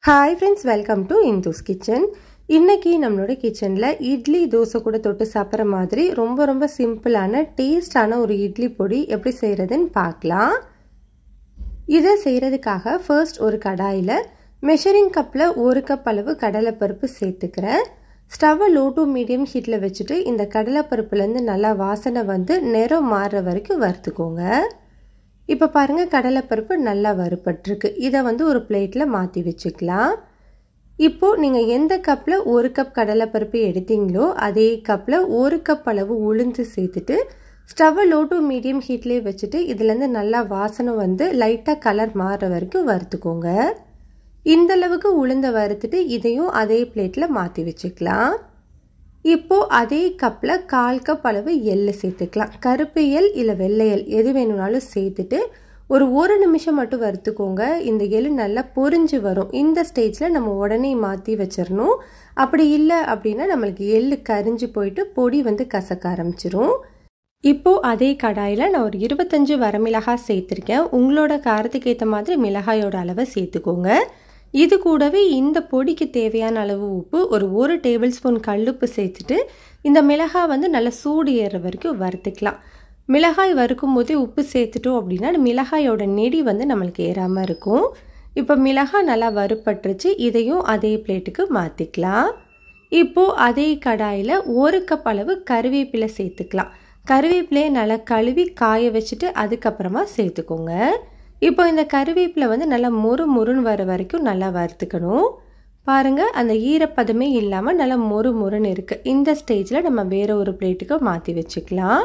Hi friends, welcome to Indhu's kitchen. இன்னைக்கு நம்மளோட கிச்சன்ல இட்லி தோசை கூட தொட்டு சாப்பிடுற மாதிரி ரொம்ப சிம்பிளான டேஸ்டான ஒரு இட்லி பொடி எப்படி செய்யறதுன்னு பார்க்கலாம். இத செய்யிறதுக்காக ஃபர்ஸ்ட் ஒரு கடாயில மெஷரிங் கப்ல 1 கப் அளவு கடலைப்பருப்பு சேர்த்துக்கிறேன். ஸ்டவ் லோ டு மீடியம் ஹீட்ல வச்சிட்டு இந்த கடலைப்பருப்புல இருந்து நல்லா வாசனை வந்து நிறம் மாறுற வரைக்கும் வறுத்துக்கோங்க. இப்போ பாருங்க கடலைப்பருப்பு நல்லா வறுபட்டிருக்கு. இத வந்து ஒரு பிளேட்ல மாத்தி வெச்சுக்கலாம். இப்போ நீங்க எந்த கப்ல 1 கப் கடலைப்பருப்பு எடுத்தீங்களோ அதே கப்ல 1 கப் அளவு உளுந்து சேர்த்துட்டு ஸ்டவ் லோ டு மீடியம் ஹீட்லயே வச்சிட்டு இதுல இருந்து நல்லா வாசனை வந்து லைட்டா கலர் மாறுற வரைக்கும் வறுத்துக்கோங்க. இந்த அளவுக்கு உளுந்த வறுத்துட்டு இதையும் அதே பிளேட்ல மாத்தி வெச்சுக்கலாம். இப்போ அதே கப்ல 1/4 கப் அளவு எள்ளு சேர்த்துக்கலாம். கருப்பு எள் இல்ல வெள்ளை எள் எது வேணும்னாலும் சேர்த்துட்டு ஒரு 1 நிமிஷம் மட்டும் வறுத்துக்கோங்க. இந்த எள்ளு நல்லா பொரிஞ்சு வரும். இந்த ஸ்டேஜ்ல நம்ம உடனே மாத்தி வச்சிரணும். அப்படி இல்ல அப்படினா நமக்கு எள்ளு கரிஞ்சு போயிட்டு பொடி வந்து கசக்க ஆரம்பிச்சிரும். இப்போ அதே கடாயில நான் ஒரு 25 வரமிளகாய் சேர்த்திருக்கேன். உங்களோட காரத்துக்கு ஏத்த மாதிரி மிளகாயோட அளவை சேர்த்துக்கோங்க. இது கூடவே இந்த பொடிக்கு தேவையான அளவு உப்பு ஒரு 1 டேபிள் ஸ்பூன் கல்லுப்பு சேர்த்துட்டு இந்த மிளகாய் வந்து நல்லா சூடு ஏற வரைக்கும் வறுத்துக்கலாம். மிளகாய் வறுக்கும் போதே உப்பு சேர்த்துட்டோம் அப்படின்னா மிளகாயோட நெடி வந்து நம்மளுக்கு ஏறாம இருக்கும். இப்போ மிளகாய் நல்லா வறுபட்டுருச்சு. இதையும் அதே பிளேட்டுக்கு மாத்திக்கலாம். இப்போ அதே கடாயில 1 கப் அளவு கறிவேப்பிலை சேர்த்துக்கலாம். கறிவேப்பிலையை நல்லா கழுவி காய வச்சுட்டு அதுக்கப்புறமா சேர்த்துக்கோங்க. இப்போ இந்த கறிவேப்பிலை வந்து நல்லா மொறுன்னு வர வரைக்கும் நல்லா வறுத்துக்கணும். பாருங்க அந்த ஈரப்பதமே இல்லாம நல்லா மொறுன்னு இருக்கு. இந்த ஸ்டேஜ்ல நம்ம வேற ஒரு பிளேட்டுக்கு மாத்தி வச்சுக்கலாம்.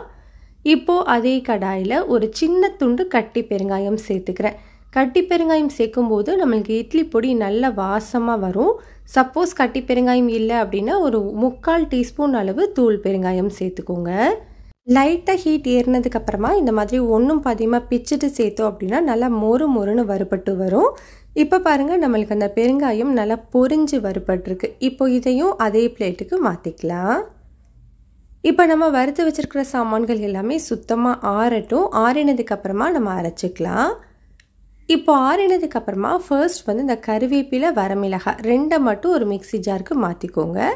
இப்போ அதே கடாயில ஒரு சின்ன துண்டு கட்டி பெருங்காயம் சேர்த்துக்கிறேன். கட்டி பெருங்காயம் சேர்க்கும் போது நம்மளுக்கு இட்லி பொடி நல்ல வாசமா வரும். சப்போஸ் கட்டி பெருங்காயம் இல்லை அப்படின்னா ஒரு 3/4 டீஸ்பூன் அளவு தூள் பெருங்காயம் சேர்த்துக்கோங்க. லைட்டா ஹீட் ஏறினதுக்கு அப்புறமா இந்த மாதிரி ஒன்றும் பாதியமாக பிச்சுட்டு சேர்த்தோம் அப்படின்னா நல்லா மொறுன்னு வறுபட்டு வரும். இப்போ பாருங்க நம்மளுக்கு அந்த பெருங்காயம் நல்லா பொரிஞ்சு வறுபட்டுருக்கு. இப்போ இதையும் அதே பிளேட்டுக்கு மாற்றிக்கலாம். இப்போ நம்ம வறுத்து வச்சிருக்கிற சாமான்கள் எல்லாமே சுத்தமாக ஆறட்டும். ஆறினதுக்கு அப்புறமா நம்ம அரைச்சிக்கலாம். இப்போ ஆறினதுக்கு அப்புறமா ஃபர்ஸ்ட் வந்து இந்த கறிவேப்பிலை வரமிளகாய் 2 மட்டும் ஒரு மிக்சி ஜாருக்கு மாற்றிக்கோங்க.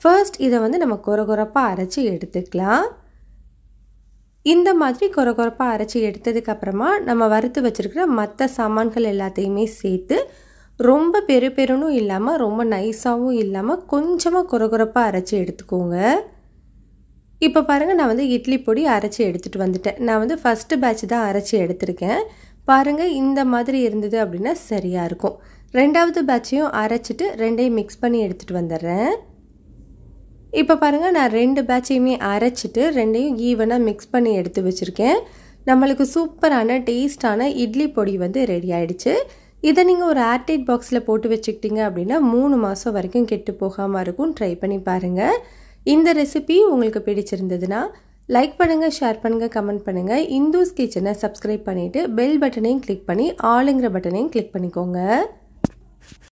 ஃபர்ஸ்ட் இதை வந்து நம்ம கொரகொரப்பாக அரைச்சி எடுத்துக்கலாம். இந்த மாதிரி கொரகொரப்பாக அரைச்சி எடுத்ததுக்கு அப்புறமா நம்ம வறுத்து வச்சிருக்கிற மற்ற சாமான்கள் எல்லாத்தையுமே சேர்த்து ரொம்ப பெருன்னு இல்லாமல் ரொம்ப நைஸாகவும் இல்லாமல் கொஞ்சமாக கொரகொரப்பாக அரைச்சி எடுத்துக்கோங்க. இப்போ பாருங்கள் நான் வந்து இட்லி பொடி அரைச்சி எடுத்துகிட்டு வந்துட்டேன். நான் வந்து ஃபஸ்ட்டு பேட்ச் தான் அரைச்சி எடுத்திருக்கேன். பாருங்கள் இந்த மாதிரி இருந்தது அப்படின்னா சரியாக இருக்கும். 2வது பேட்சையும் அரைச்சிட்டு 2ஐயும் மிக்ஸ் பண்ணி எடுத்துகிட்டு வந்துடுறேன். இப்போ பாருங்கள் நான் 2 பேட்சையுமே அரைச்சிட்டு 2ஐயும் ஈவனாக மிக்ஸ் பண்ணி எடுத்து வச்சுருக்கேன். நம்மளுக்கு சூப்பரான டேஸ்டான இட்லி பொடி வந்து ரெடி ஆகிடுச்சு. இதை நீங்கள் ஒரு ஏர்டைட் பாக்ஸில் போட்டு வச்சுக்கிட்டீங்க அப்படின்னா 3 மாதம் வரைக்கும் கெட்டு போகாமல் இருக்கும். ட்ரை பண்ணி பாருங்கள். இந்த ரெசிபி உங்களுக்கு பிடிச்சிருந்ததுன்னா லைக் பண்ணுங்கள், ஷேர் பண்ணுங்கள், கமெண்ட் பண்ணுங்கள். இந்துஸ் கிச்சனை சப்ஸ்கிரைப் பண்ணிவிட்டு பெல் பட்டனையும் கிளிக் பண்ணி ஆளுங்கிற பட்டனையும் கிளிக் பண்ணிக்கோங்க.